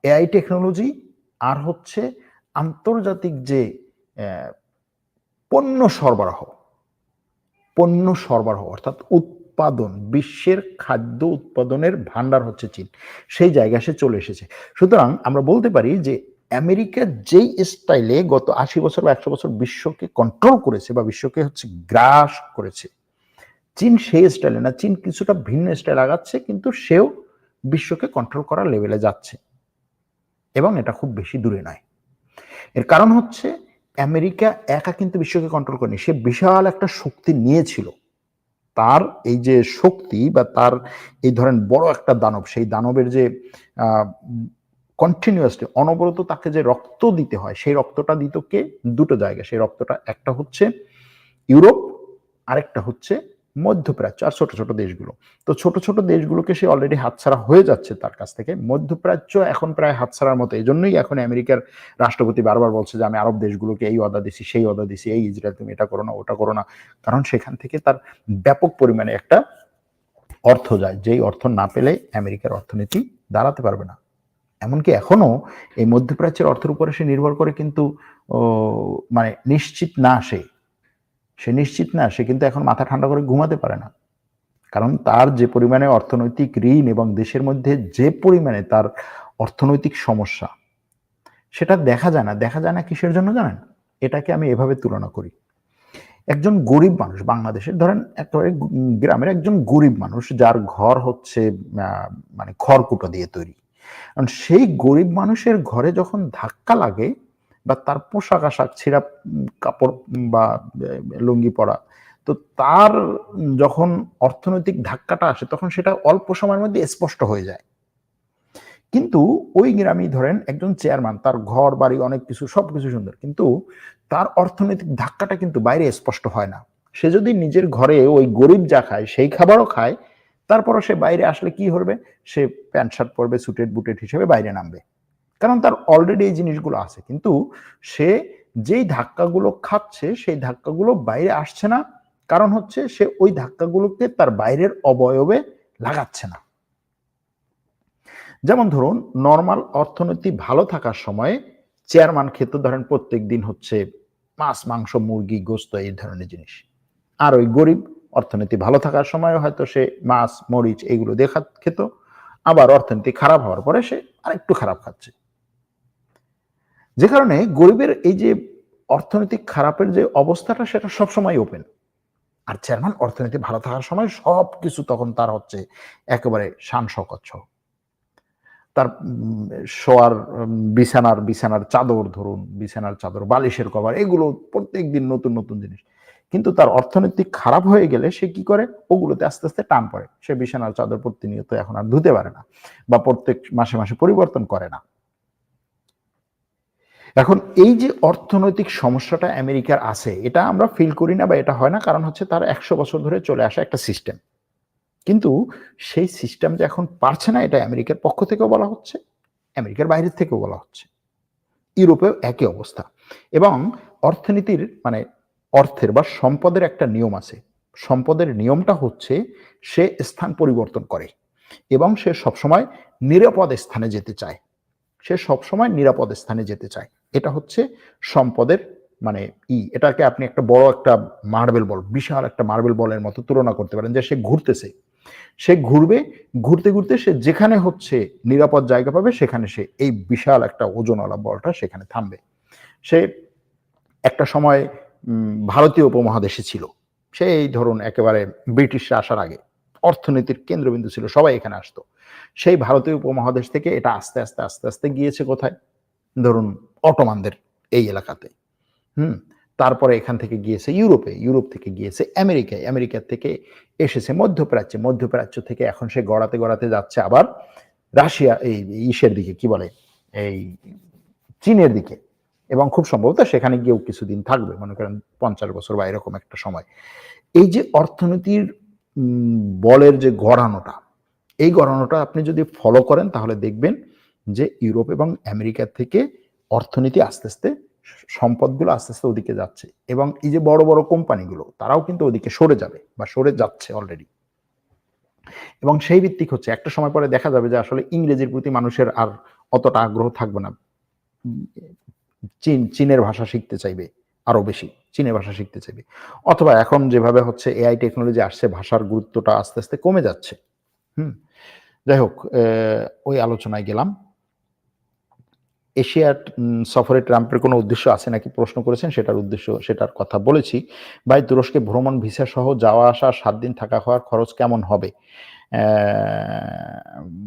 S1: এআই টেকনোলজি, আর হচ্ছে আন্তর্জাতিক যে পণ্য সরবরাহ অর্থাৎ উৎপাদন, বিশ্বের খাদ্য উৎপাদনের ভান্ডার হচ্ছে চীন, সেই জায়গায় সে চলে এসেছে। সুতরাং আমরা বলতে পারি যে আমেরিকা যেই স্টাইলে গত 80 বছর বা 100 বছর বিশ্বকে কন্ট্রোল করেছে বা বিশ্বকে হচ্ছে গ্রাস করেছে, চীন সেই স্টাইলে না, চীন কিছুটা ভিন্ন স্টাইল আগাচ্ছে, কিন্তু সেও বিশ্বকে কন্ট্রোল করার লেভেলে যাচ্ছে, এবং এটা খুব বেশি দূরে নয়। এর কারণ হচ্ছে আমেরিকা একা কিন্তু বিশ্বকে কন্ট্রোল করেনি, সে বিশাল একটা শক্তি নিয়েছিল। তার এই যে শক্তি বা তার এই ধরেন বড় একটা দানব, সেই দানবের যে কন্টিনিউয়াসলি অনবরত তাকে যে রক্ত দিতে হয়, সেই রক্তটা দিত কে? দুটো জায়গা। সেই রক্তটা একটা হচ্ছে ইউরোপ, আরেকটা হচ্ছে মধ্যপ্রাচ্য আর ছোট ছোট দেশগুলো। তো ছোট ছোট দেশগুলোকে সে অলরেডি হাতছাড়া হয়ে যাচ্ছে তার কাছ থেকে। মধ্যপ্রাচ্য এখন প্রায় হাতছাড়ার মতো। এই জন্যই এখন আমেরিকার রাষ্ট্রপতি বারবার বলছে যে আমি আরব দেশগুলোকে এই ওয়াদা দিছি, সেই ওয়াদা দিছি, এই ইসরায়েল তুমি এটা করো না, ওটা করো না, কারণ সেখান থেকে তার ব্যাপক পরিমাণে একটা অর্থ যায়, যেই অর্থ না পেলে আমেরিকার অর্থনীতি দাঁড়াতে পারবে না। এমনকি এখনো এই মধ্যপ্রাচ্যের অর্থের উপরে সে নির্ভর করে, কিন্তু মানে নিশ্চিত না, সে নিশ্চিত না, সে কিন্তু এখন মাথা ঠান্ডা করে ঘুমাতে পারে না। কারণ তার যে পরিমাণে অর্থনৈতিক ঋণ এবং দেশের মধ্যে যে পরিমাণে তার অর্থনৈতিক সমস্যা, সেটা দেখা যায় না। কিসের জন্য জানেন? এটাকে আমি এভাবে তুলনা করি। একজন গরিব মানুষ বাংলাদেশের ধরেন একেবারে গ্রামের একজন গরিব মানুষ যার ঘর হচ্ছে মানে খড়কুটো দিয়ে তৈরি। কারণ সেই গরিব মানুষের ঘরে যখন ধাক্কা লাগে বা তার পোশাক-আশাক ছেঁড়া কাপড় বা লুঙ্গি পরা, তো তার যখন অর্থনৈতিক ধাক্কাটা আসে তখন সেটা অল্প সময়ের মধ্যে স্পষ্ট হয়ে যায়। কিন্তু ওই গ্রামেই ধরেন একজন চেয়ারম্যান, তার ঘর বাড়ি অনেক কিছু সবকিছু সুন্দর। কিন্তু তার অর্থনৈতিক ধাক্কাটা কিন্তু বাইরে স্পষ্ট হয় না। সে যদি নিজের ঘরে ওই গরিব যা খায় সেই খাবারও খায়, তারপরও সে বাইরে আসলে কি করবে? সে প্যান্ট শার্ট পরবে, সুটেড বুটেড হিসেবে বাইরে নামবে। কারণ তার অলরেডি এই জিনিসগুলো আছে। কিন্তু সে যেই ধাক্কাগুলো খাচ্ছে সেই ধাক্কাগুলো বাইরে আসছে না। কারণ হচ্ছে সে ওই ধাক্কাগুলোকে তার বাইরের অবয়বে লাগাচ্ছে না। যেমন ধরুন নরমাল অর্থনীতি ভালো থাকার সময়ে চেয়ারম্যান খেত ধরেন প্রত্যেকদিন হচ্ছে মাছ, মাংস, মুরগি, গোস্ত এই ধরনের জিনিস। আর ওই গরিব অর্থনীতি ভালো থাকার সময় হয়তো সে মাছ, মরিচ এগুলো দিয়ে খেত। আবার অর্থনীতি খারাপ হওয়ার পরে সে আরেকটু খারাপ খাচ্ছে। যে কারণে গরিবের এই যে অর্থনৈতিক খারাপের যে অবস্থাটা সেটা সবসময় ওপেন। আর চেয়ারম্যান অর্থনীতি ভালো থাকার সময় সবকিছু তখন তার হচ্ছে একেবারে শান শওকত সহ। তার শোয়ার বিছানার চাদর ধরুন, বিছানার চাদর, বালিশের কভার এগুলো প্রত্যেকদিন নতুন, নতুন জিনিস। কিন্তু তার অর্থনৈতিক খারাপ হয়ে গেলে সে কি করে? ওগুলোতে আস্তে, আস্তে টান পড়ে। সে বিছানার চাদর প্রতিনিয়ত এখন আর ধুতে পারে না বা প্রত্যেক মাসে, মাসে পরিবর্তন করে না। এখন এই যে অর্থনৈতিক সমস্যাটা আমেরিকার আছে, এটা আমরা ফিল করি না বা এটা হয় না কারণ হচ্ছে তার ১০০ বছর ধরে চলে আসা একটা সিস্টেম। কিন্তু সেই সিস্টেম যে এখন পারছে না এটা আমেরিকার পক্ষ থেকেও বলা হচ্ছে, আমেরিকার বাইরের থেকেও বলা হচ্ছে। ইউরোপেও একই অবস্থা। এবং অর্থনীতির মানে অর্থের বা সম্পদের একটা নিয়ম আছে। সম্পদের নিয়মটা হচ্ছে সে স্থান পরিবর্তন করে এবং সে সবসময় নিরাপদ স্থানে যেতে চায়। সে সবসময় নিরাপদ স্থানে যেতে চায়। এটা হচ্ছে সম্পদের মানে এটাকে আপনি একটা বড় একটা মার্বেল বল, বিশাল একটা মার্বেল বলের মতো তুলনা করতে পারেন যে সে ঘুরতেছে। সে ঘুরবে, ঘুরতে, ঘুরতে সে যেখানে হচ্ছে নিরাপদ জায়গা পাবে সেখানে সে এই বিশাল একটা ওজনওয়ালা বলটা সেখানে থামবে। সে একটা সময় ভারতীয় উপমহাদেশে ছিল। সেই ধরুন একেবারে ব্রিটিশরা আসার আগে অর্থনীতির কেন্দ্রবিন্দু ছিল। সবাই এখানে আসতো। সেই ভারতীয় উপমহাদেশ থেকে এটা আস্তে, আস্তে, আস্তে, আস্তে গিয়েছে কোথায়? ধরুন অটোমানদের এই এলাকাতে। হুম? তারপরে এখান থেকে গিয়েছে ইউরোপে, ইউরোপ থেকে গিয়েছে আমেরিকায়, আমেরিকা থেকে এসেছে মধ্যপ্রাচ্যে, মধ্যপ্রাচ্য থেকে এখন সে গড়াতে, গড়াতে যাচ্ছে আবার রাশিয়া এই ইসের দিকে কি বলে? এই চীনের দিকে। এবং খুব সম্ভবত সেখানে গিয়েও কিছুদিন থাকবে। মনে করেন ৫০ বছর বা এরকম একটা সময়। এই যে অর্থনীতির বলের যে গড়ানোটা, এই গড়ানোটা আপনি যদি ফলো করেন তাহলে দেখবেন যে ইউরোপ এবং আমেরিকা থেকে অর্থনীতি আস্তে, আস্তে সম্পদগুলো আস্তে, আস্তে ওদিকে যাচ্ছে। এবং এই যে বড়, বড় কোম্পানিগুলো তারাও কিন্তু ওদিকে সরে যাবে বা সরে যাচ্ছে অলরেডি। এবং সেই ভিত্তিক হচ্ছে একটা সময় পরে দেখা যাবে যে আসলে ইংরেজির প্রতি মানুষের আর অতটা আগ্রহ থাকবে না। চীনের ভাষা শিখতে চাইবে আরো বেশি। চীনের ভাষা শিখতে চাইবে। অথবা এখন যেভাবে হচ্ছে এআই টেকনোলজি আসছে ভাষার গুরুত্বটা আস্তে, আস্তে কমে যাচ্ছে। হুম? যাই হোক ওই আলোচনায় গেলাম। এশিয়ার সফরে ট্রাম্পের কোনো উদ্দেশ্য আছে নাকি প্রশ্ন করেছেন, সেটার কথা বলেছি। ভাই তুরস্কে ভ্রমণ ভিসা সহ যাওয়া আসা ৭ দিন থাকা খাওয়ার খরচ কেমন হবে?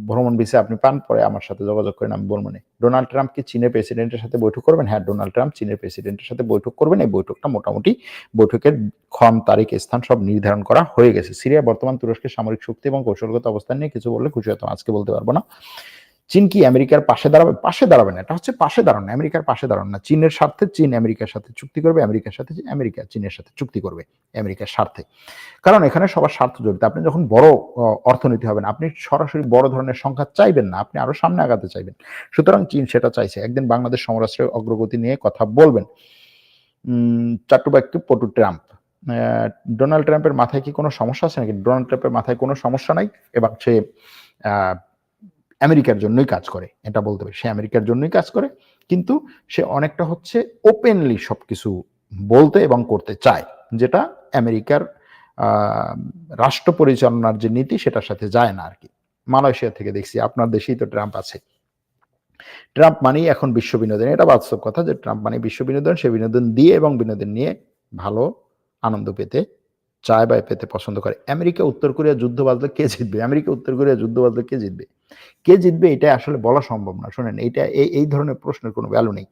S1: ভ্রমণ ভিসা আপনি পান পরে আমার সাথে যোগাযোগ করেন, আমি বলবনে। ডোনাল্ড ট্রাম্প কি চীনের প্রেসিডেন্টের সাথে বৈঠক করবেন? হ্যাঁ, ডোনাল্ড ট্রাম্প চীনের প্রেসিডেন্টের সাথে বৈঠক করবেন। এই বৈঠকটা মোটামুটি বৈঠকের ক্ষণ, তারিখ, স্থান সব নির্ধারণ করা হয়ে গেছে। সিরিয়া বর্তমান তুরস্কের সামরিক শক্তি এবং কৌশলগত অবস্থান নিয়ে কিছু বললে খুশি হতাম। আজকে বলতে পারবো না। চীন কি আমেরিকার পাশে দাঁড়াবে? পাশে দাঁড়াবে না। এটা হচ্ছে পাশে দাঁড়ানো, আমেরিকার পাশে দাঁড়ানো না। চীনের স্বার্থে চীন আমেরিকার সাথে চুক্তি করবে, আমেরিকার সাথে আমেরিকা চীনের সাথে চুক্তি করবে আমেরিকার স্বার্থে। কারণ এখানে সবার স্বার্থ জড়িত। আপনি যখন বড় অর্থনীতি হবেন, আপনি সরাসরি বড় ধরনের সংখ্যা চাইবেন না। আপনি আরো সামনে আগাতে চাইবেন। সুতরাং চীন সেটা চাইছে। একদিন বাংলাদেশ সমরাস্ত্রের অগ্রগতি নিয়ে কথা বলবেন। চাট্টুবাক্য পটু ট্রাম্প। ডোনাল্ড ট্রাম্পের মাথায় কি কোনো সমস্যা আছে নাকি? ডোনাল্ড ট্রাম্পের মাথায় কোনো সমস্যা নাই এবং সে আমেরিকার জন্যই কাজ করে, এটা বলতে হবে। সে আমেরিকার জন্যই কাজ করে, কিন্তু সে অনেকটা হচ্ছে ওপেনলি সবকিছু বলতে এবং করতে চায়, যেটা আমেরিকার রাষ্ট্র পরিচালনার যে নীতি সেটার সাথে যায় না আর কি। মালয়েশিয়া থেকে দেখছি, আপনার দেশেই তো ট্রাম্প আছে। ট্রাম্প মানেই এখন বিশ্ব বিনোদন, এটা বাস্তব কথা যে ট্রাম্প মানে বিশ্ব বিনোদন, সে বিনোদন দিয়ে এবং বিনোদন নিয়ে ভালো আনন্দ পেতে চায় বা পেতে পছন্দ করে। আমেরিকা উত্তর কোরিয়া যুদ্ধ বাঁধলে কে জিতবে? আমেরিকা উত্তর কোরিয়া যুদ্ধ বাঁধলে কে জিতবে? কে জিতবে এটা আসলে বলা সম্ভব না। শোনেন, এইটা এই ধরনের প্রশ্নের কোনো ভ্যালু নেই।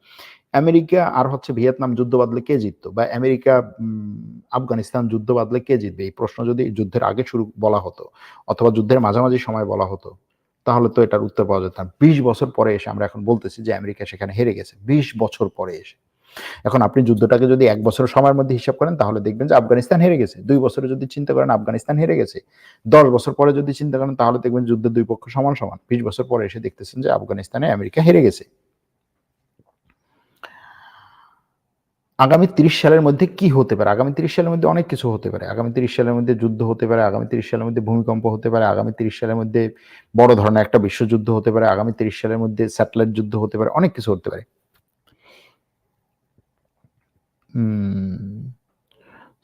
S1: আমেরিকা আর হচ্ছে ভিয়েতনাম যুদ্ধ বাঁধলে কে জিততো? বা আমেরিকা আফগানিস্তান যুদ্ধ বাঁধলে কে জিতবে? এই প্রশ্ন যদি যুদ্ধের আগে বলা হতো অথবা যুদ্ধের মাঝামাঝি সময় বলা হতো, তাহলে তো এটার উত্তর পাওয়া যেত না। ২০ বছর পরে এসে আমরা এখন বলতেছি যে আমেরিকা সেখানে হেরে গেছে। ২০ বছর পরে এসে। এখন আপনি যুদ্ধটাকে যদি ১ বছরের সময়ের মধ্যে হিসাব করেন তাহলে দেখবেন যে আফগানিস্তান হেরে গেছে। ২ বছরে যদি চিন্তা করেন আফগানিস্তান হেরে গেছে। ১০ বছর পরে যদি চিন্তা করেন তাহলে দেখবেন যুদ্ধের ২ পক্ষ সমান, সমান। ২০ বছর পরে এসে দেখতেছেন যে আফগানিস্তানে আমেরিকা হেরে গেছে। আগামী ৩০ সালের মধ্যে কি হতে পারে? আগামী ৩০ সালের মধ্যে অনেক কিছু হতে পারে। আগামী ৩০ সালের মধ্যে যুদ্ধ হতে পারে, আগামী ৩০ সালের মধ্যে ভূমিকম্প হতে পারে, আগামী ৩০ সালের মধ্যে বড় ধরনের একটা বিশ্বযুদ্ধ হতে পারে, আগামী ৩০ সালের মধ্যে স্যাটেলাইট যুদ্ধ হতে পারে, অনেক কিছু হতে পারে।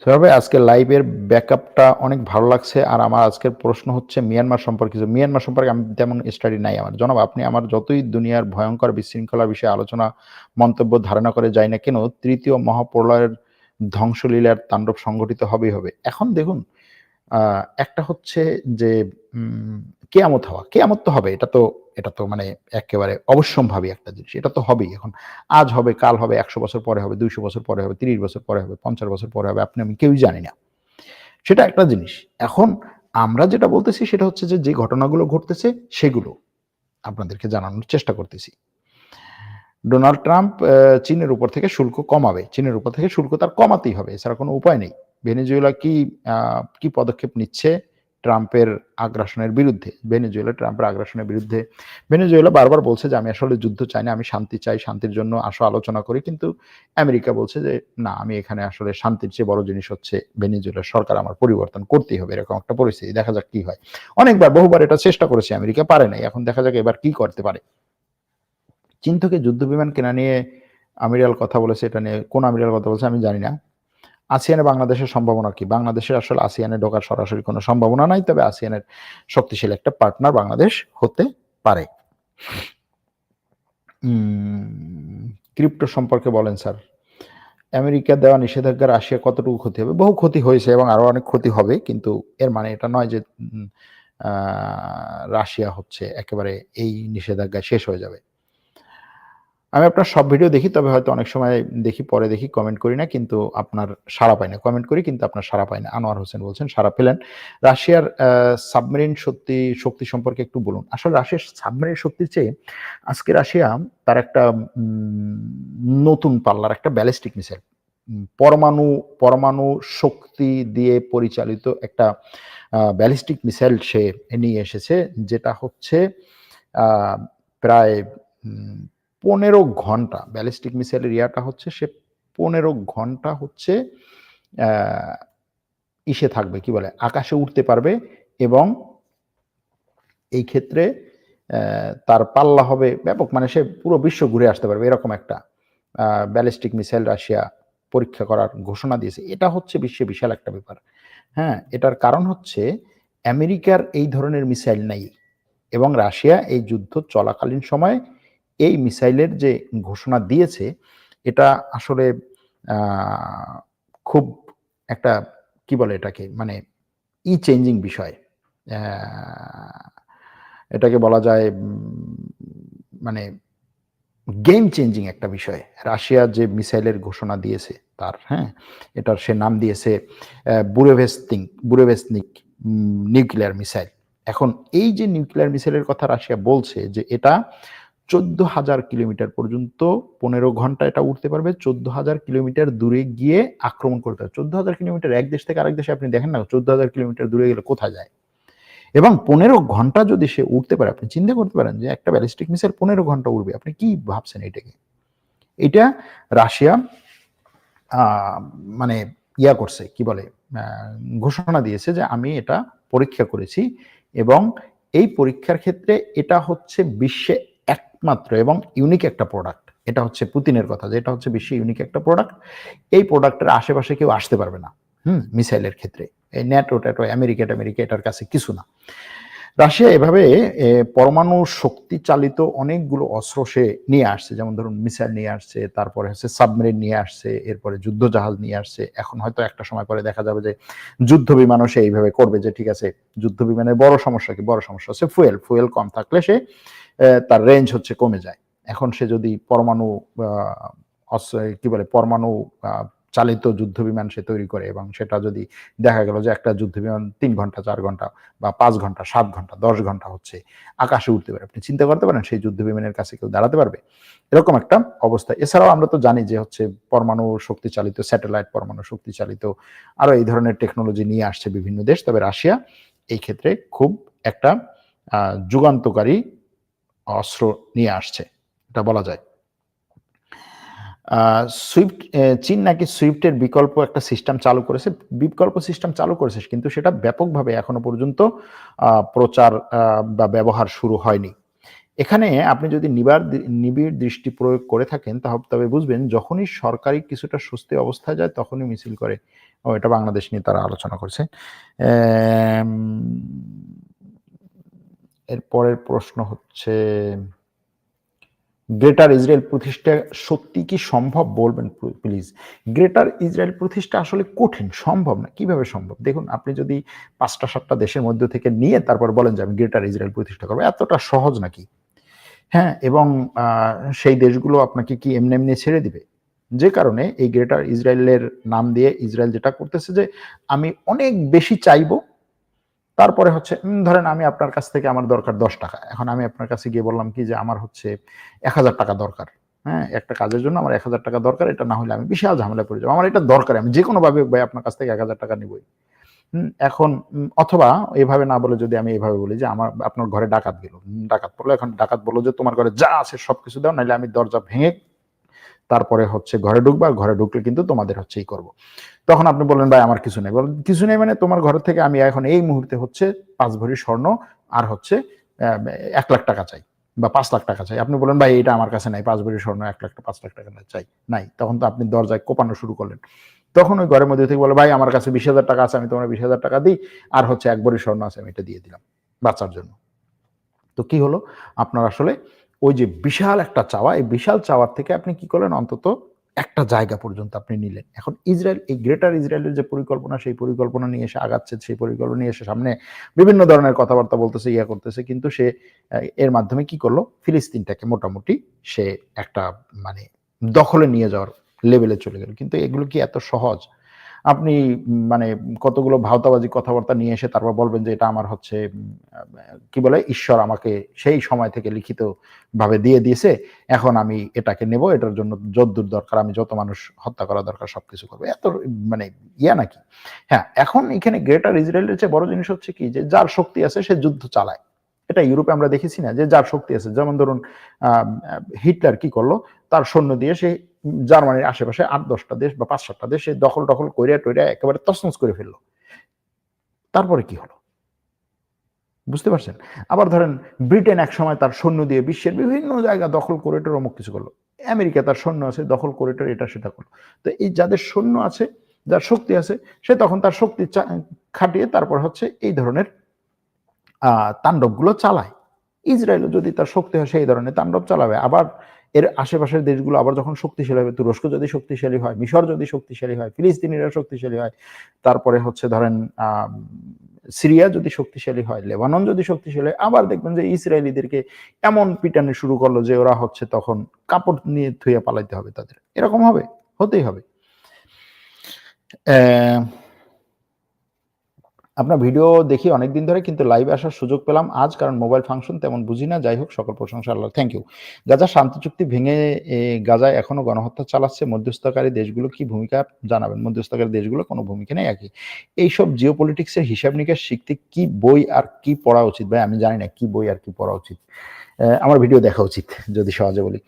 S1: তবে আজকের লাইভের ব্যাকআপটা অনেক ভালো লাগছে। আর আমার আজকের প্রশ্ন হচ্ছে মিয়ানমার সম্পর্কে। মিয়ানমার সম্পর্কে আমি তেমন স্টাডি নাই আমার। জনাব, আপনি আমার যতই দুনিয়ার ভয়ঙ্কর বিশৃঙ্খলার বিষয়ে আলোচনা, মন্তব্য, ধারণা করে যাই না কেন, তৃতীয় মহাপ্রলয়ের ধ্বংসলীলার তাণ্ডব সংঘটিত হবেই হবে। এখন দেখুন, একটা হচ্ছে যে কেয়ামত হওয়া। কেয়ামত তো হবে। এটা তো মানে একেবারে অবশ্যম্ভাবী একটা জিনিস। এটা তো হবেই। এখন আজ হবে, কাল হবে, ১০০ বছর পরে হবে, ২০০ বছর পরে হবে, ৩০ বছর পরে হবে, ৫০ বছর পরে হবে। আপনি আমি কেউই জানি না। সেটা একটা জিনিস। এখন আমরা যেটা বলতেছি সেটা হচ্ছে যে ঘটনাগুলো ঘটতেছে সেগুলো আপনাদেরকে জানানোর চেষ্টা করতেছি। ডোনাল্ড ট্রাম্প চীনের উপর থেকে শুল্ক কমাবে। চীনের উপর থেকে শুল্ক তার কমাতেই হবে। এছাড়া কোনো উপায় নেই। ভেনেজুয়েলা কি পদক্ষেপ নিচ্ছে ট্রাম্পের আগ্রাসনের বিরুদ্ধে? ট্রাম্পের আগ্রাসনের বিরুদ্ধে ভেনেজুয়েলা বারবার বলছে যে আমি আসলে যুদ্ধ চাই না, আমি শান্তি চাই, শান্তির জন্য আসো, আলোচনা করি। কিন্তু আমেরিকা বলছে যে না, আমি এখানে আসলে শান্তির চেয়ে বড় জিনিস হচ্ছে ভেনেজুয়েলার সরকার আমার পরিবর্তন করতেই হবে। এরকম একটা পরিস্থিতি। দেখা যাক কি হয়। অনেকবার বহুবার এটা চেষ্টা করেছে আমেরিকা, পারে নাই। এখন দেখা যাক এবার কি করতে পারে। চীন থেকে যুদ্ধবিমান কেনা নিয়ে আমিরাল কথা বলেছে। এটা নিয়ে কোন আমিরাল কথা বলছে আমি জানি না। আসিয়ানে বাংলাদেশের সম্ভাবনা কি? বাংলাদেশের আসলে আসিয়ানে ঢোকার সরাসরি কোনো সম্ভাবনা নাই। তবে আসিয়ানের শক্তিশালী একটা পার্টনার বাংলাদেশ হতে পারে। ক্রিপ্টো সম্পর্কে বলেন স্যার। আমেরিকা দেওয়া নিষেধাজ্ঞা রাশিয়া কতটুকু ক্ষতি হবে? বহু ক্ষতি হয়েছে এবং আরো অনেক ক্ষতি হবে। কিন্তু এর মানে এটা নয় যে রাশিয়া হচ্ছে একেবারে এই নিষেধাজ্ঞায় শেষ হয়ে যাবে। আমি আপনার সব ভিডিও দেখি, তবে হয়তো অনেক সময় দেখি, পরে দেখি, কমেন্ট করি না, কিন্তু আপনার সাড়া পাই না। কমেন্ট করি কিন্তু আপনার সাড়া পাই না। আনোয়ার হোসেন বলছেন সাড়া পেলেন। রাশিয়ার সাবমেরিন শক্তি সম্পর্কে একটু বলুন। আসলে রাশিয়ার সাবমেরিন শক্তির চেয়ে আজকে রাশিয়া তার একটা নতুন পাল্লার একটা ব্যালিস্টিক মিসাইল, পরমাণু শক্তি দিয়ে পরিচালিত একটা ব্যালিস্টিক মিসাইল সে নিয়ে এসেছে, যেটা হচ্ছে প্রায় ১৫ ঘন্টা ব্যালিস্টিক মিসাইলের ইয়াটা হচ্ছে, সে ১৫ ঘন্টা হচ্ছে ইসে থাকবে, কি বলে, আকাশে উঠতে পারবে। এবং এই ক্ষেত্রে তার পাল্লা হবে ব্যাপক, মানে সে পুরো বিশ্ব ঘুরে আসতে পারবে। এরকম একটা ব্যালিস্টিক মিসাইল রাশিয়া পরীক্ষা করার ঘোষণা দিয়েছে। এটা হচ্ছে বিশ্বে বিশাল একটা ব্যাপার। হ্যাঁ, এটার কারণ হচ্ছে আমেরিকার এই ধরনের মিসাইল নাই এবং রাশিয়া এই যুদ্ধ চলাকালীন সময়ে এই মিসাইলের যে ঘোষণা দিয়েছে, এটা আসলে খুব একটা, কি বলে এটাকে, মানে চেঞ্জিং বিষয়। এটাকে বলা যায় মানে গেম চেঞ্জিং একটা বিষয়। রাশিয়া যে মিসাইলের ঘোষণা দিয়েছে তার, হ্যাঁ, এটার সে নাম দিয়েছে বুরেভেস্নিক নিউক্লিয়ার মিসাইল। এখন এই যে নিউক্লিয়ার মিসাইলের কথা রাশিয়া বলছে যে এটা ১৪,০০০ কিলোমিটার পর্যন্ত ১৫ ঘন্টা এটা উঠতে পারবে। ১৪,০০০ কিলোমিটার দূরে গিয়ে আক্রমণ করতে পারবে। ১৪,০০০ কিলোমিটার, এক দেশ থেকে আরেক দেশে আপনি দেখেন না, ১৪,০০০ কিলোমিটার দূরে গেলে কোথায় যায়? এবং ১৫ ঘন্টা যদি সে উঠতে পারে, আপনি চিন্তা করতে পারেন যে একটা ব্যালিস্টিক মিসাইল ১৫ ঘন্টা উড়বে। আপনি কি ভাবছেন এটাকে? এটা রাশিয়া মানে করছে, কি বলে, ঘোষণা দিয়েছে যে আমি এটা পরীক্ষা করেছি এবং এই পরীক্ষার ক্ষেত্রে এটা হচ্ছে বিশ্বে একমাত্র এবং ইউনিক একটা প্রোডাক্ট। এটা হচ্ছে পুতিনের কথা যে এটা হচ্ছে বিশ্বে ইউনিক একটা প্রোডাক্ট। এই প্রোডাক্টের আশেপাশে কেউ আসতে পারবে না মিসাইলের ক্ষেত্রে। এই ন্যাটো ট্যাটো, আমেরিকা এটার কাছে কিছু না। রাশিয়া এভাবে পরমাণু শক্তি চালিত অনেকগুলো অস্ত্র সে নিয়ে আসছে, যেমন ধরুন মিসাইল নিয়ে আসছে, তারপরে হচ্ছে সাবমেরিন নিয়ে আসছে, এরপরে যুদ্ধ জাহাজ নিয়ে আসছে। এখন হয়তো একটা সময় পরে দেখা যাবে যে যুদ্ধ বিমানও সে এইভাবে করবে যে ঠিক আছে, যুদ্ধ বিমানের বড় সমস্যা কি? বড় সমস্যা হচ্ছে ফুয়েল কম থাকলে সে তার রেঞ্জ হচ্ছে কমে যায়। এখন সে যদি পরমাণু কি বলে পরমাণু চালিত যুদ্ধ বিমান সে তৈরি করে এবং সেটা যদি দেখা গেল যে একটা যুদ্ধ বিমান 3 ঘন্টা 4 ঘন্টা বা 5 ঘন্টা 7 ঘন্টা 10 ঘন্টা হচ্ছে আকাশে উঠতে পারে, আপনি চিন্তা করতে পারেন সেই যুদ্ধ বিমানের কাছে কেউ দাঁড়াতে পারবে? এরকম একটা অবস্থা। এছাড়াও আমরা তো জানি যে হচ্ছে পরমাণু শক্তি চালিত স্যাটেলাইট, পরমাণু শক্তি চালিত আরো এই ধরনের টেকনোলজি নিয়ে আসছে বিভিন্ন দেশ। তবে রাশিয়া এই ক্ষেত্রে খুব একটা যুগান্তকারী অস্ত্র নিয়ে আসছে, এটা বলা যায়। সুইফট চীন নাকি সুইফটের বিকল্প একটা সিস্টেম চালু করেছে। বিকল্প সিস্টেম চালু করেছে, কিন্তু সেটা ব্যাপকভাবে এখনো পর্যন্ত প্রচার বা ব্যবহার শুরু হয়নি। এখানে আপনি যদি নিবিড় দৃষ্টি প্রয়োগ করে থাকেন তবে বুঝবেন যখনই সরকারি কিছুটা সুস্থির অবস্থায় যায় তখনই মিছিল করে। এটা বাংলাদেশ নিয়ে তারা আলোচনা করছে। এর পরের প্রশ্ন হচ্ছে গ্রেটার ইসরায়েল প্রতিষ্ঠা সত্যি কি সম্ভব, বলবেন প্লিজ। গ্রেটার ইসরায়েল প্রতিষ্ঠা আসলে কঠিন, সম্ভব না। কিভাবে সম্ভব? দেখুন, আপনি যদি ৫টা ৭টা দেশের মধ্য থেকে নিয়ে তারপর বলেন যে আমি গ্রেটার ইসরায়েল প্রতিষ্ঠা করবো, এতটা সহজ নাকি? হ্যাঁ, এবং সেই দেশগুলো আপনাকে কি এমনি এমনি ছেড়ে দিবে? যে কারণে এই গ্রেটার ইসরায়েলের নাম দিয়ে ইসরায়েল যেটা করতেছে যে আমি অনেক বেশি চাইবো, তারপরে হচ্ছে ধরেন আমি আপনার কাছ থেকে আমার দরকার ১০ টাকা। এখন আমি আপনার কাছে গিয়ে বললাম কি যে আমার হচ্ছে ১,০০০ টাকা দরকার। হ্যাঁ? একটা কাজের জন্য আমার ১,০০০ টাকা দরকার। এটা না হলে আমি বিশাল ঝামেলায় পড়ে যাবো। আমার এটা দরকার। আমি যেকোনোভাবে ভাই আপনার কাছ থেকে ১,০০০ টাকা নিবই। এখন অথবা এভাবে না বলে যদি আমি এভাবে বলি যে আপনার ঘরে ডাকাত গেল। ডাকাত পড়লো। এখন ডাকাত বলল যে তোমার ঘরে যা আছে সবকিছু দাও, নাইলে আমি দরজা ভেঙে তারপরে হচ্ছে ঘরে ঢুকবা। ঘরে ঢুকলে কিন্তু তোমাদের হচ্ছে করব। তখন আপনি বললেন ভাই আমার কিছু নেই। বলেন কিছু নেই মানে তোমার ঘর থেকে আমি এখন এই মুহূর্তে হচ্ছে ৫ ভরি স্বর্ণ আর হচ্ছে ১,০০,০০০ টাকা চাই বা ৫,০০,০০০ টাকা চাই। আপনি বলেন ভাই এটা আমার কাছে নাই, ৫ ভরি স্বর্ণ ১,০০,০০০ ৫,০০,০০০ টাকা চাই। নাই। তখন তো আপনি দরজায় কোপানো শুরু করলেন। তখন ওই ঘরের মধ্যে থেকে বলে ভাই আমার কাছে ২০,০০০ টাকা আছে, আমি তোমার ২০,০০০ টাকা দিই, আর হচ্ছে ১ ভরি স্বর্ণ আছে আমি এটা দিয়ে দিলাম বাঁচার জন্য। তো কি হলো? আপনার আসলে ওই যে বিশাল একটা চাওয়া, এই বিশাল চাওয়ার থেকে আপনি কি করলেন? অন্তত একটা জায়গা পর্যন্ত আপনি নিলেন। এখন ইসরায়েল, এই গ্রেটার ইসরায়েলের যে পরিকল্পনা, সেই পরিকল্পনা নিয়ে এসে আগাচ্ছে, সেই পরিকল্পনা নিয়ে এসে সামনে বিভিন্ন ধরনের কথাবার্তা বলতেছে, করতেছে। কিন্তু সে এর মাধ্যমে কি করলো? ফিলিস্তিনটাকে মোটামুটি সে একটা মানে দখলে নিয়ে যাওয়ার লেভেলে চলে গেল। কিন্তু এগুলো কি এত সহজ? আপনি মানে কতগুলো ভাওতাবাজি কথাবার্তা নিয়ে এসে তারপর বলবেন যে এটা আমার হচ্ছে কি বলে ঈশ্বর আমাকে সেই সময় থেকে লিখিতভাবে দিয়ে দিয়েছে। এখন আমি এটাকে নেব। এটার জন্য যদ্দূর দরকার আমি যত মানুষ হত্যা করা দরকার সবকিছু করব। এত মানে নাকি? হ্যাঁ, এখন এখানে গ্রেটার ইসরায়েলের চেয়ে বড় জিনিস হচ্ছে কি যে যার শক্তি আছে সে যুদ্ধ চালায়। এটা ইউরোপে আমরা দেখেছি না যে যার শক্তি আছে। যেমন ধরুন হিটলার কি করলো? তার সৈন্য দিয়ে সে জার্মানির আশেপাশে ৮-১০টা দেশ বা ৫-৭টা দেশ সে দখল-টখল কইরা-টইরা একেবারে তছনছ করে ফেলল। তারপরে কি হলো? বুঝতে পারছেন? আবার ধরেন ব্রিটেন একসময় তার সৈন্য দিয়ে বিশ্বের বিভিন্ন জায়গা দখল করে টরে অমুক কিছু করল। আমেরিকা তার সৈন্য আছে দখল করে টরে এটা সেটা করল। তো এই যাদের সৈন্য আছে, যার শক্তি আছে, সে তখন তার শক্তি খাটিয়ে তারপর হচ্ছে এই ধরনের তাণ্ডবগুলো চালায়। ইসরায়েলও যদি তার শক্তি হয় সেই ধরনের তাণ্ডব চালাবে। আবার এর আশেপাশের দেশগুলো আবার যখন শক্তিশালী হবে, তুরস্ক যদি শক্তিশালী হয়, মিশর যদি শক্তিশালী হয়, ফিলিস্তিনিরা শক্তিশালী হয়, তারপরে হচ্ছে ধরেন সিরিয়া যদি শক্তিশালী হয়, লেবানন যদি শক্তিশালী হয়, আবার দেখবেন যে ইসরায়েলিদেরকে এমন পিটানি শুরু করলো যে ওরা হচ্ছে তখন কাপড় নিয়ে থুইয়া পালাইতে হবে তাদের। এরকম হবে? হতেই হবে। আপনার ভিডিও দেখি অনেকদিন ধরে, কিন্তু লাইভে আসার সুযোগ পেলাম আজ, কারণ মোবাইল ফাংশন তেমন বুঝি না। যাই হোক, সকল প্রশংসা আল্লাহর। Thank you. গাজা শান্তি চুক্তি ভেঙে গাজায় এখনো গণহত্যা চালাচ্ছে। মধ্যস্থতাকারী দেশগুলো কি ভূমিকা জানাবেন? মধ্যস্থতাকারী দেশগুলো কোনো ভূমিকা নেই একই। এইসব জিওপলিটিক্স এর হিসাব নিকাশ শিখতে কি বই আর কি পড়া উচিত? ভাই আমি জানি না কি বই আর কি পড়া উচিত। আমার ভিডিও দেখা উচিত যদি সহজে বলি।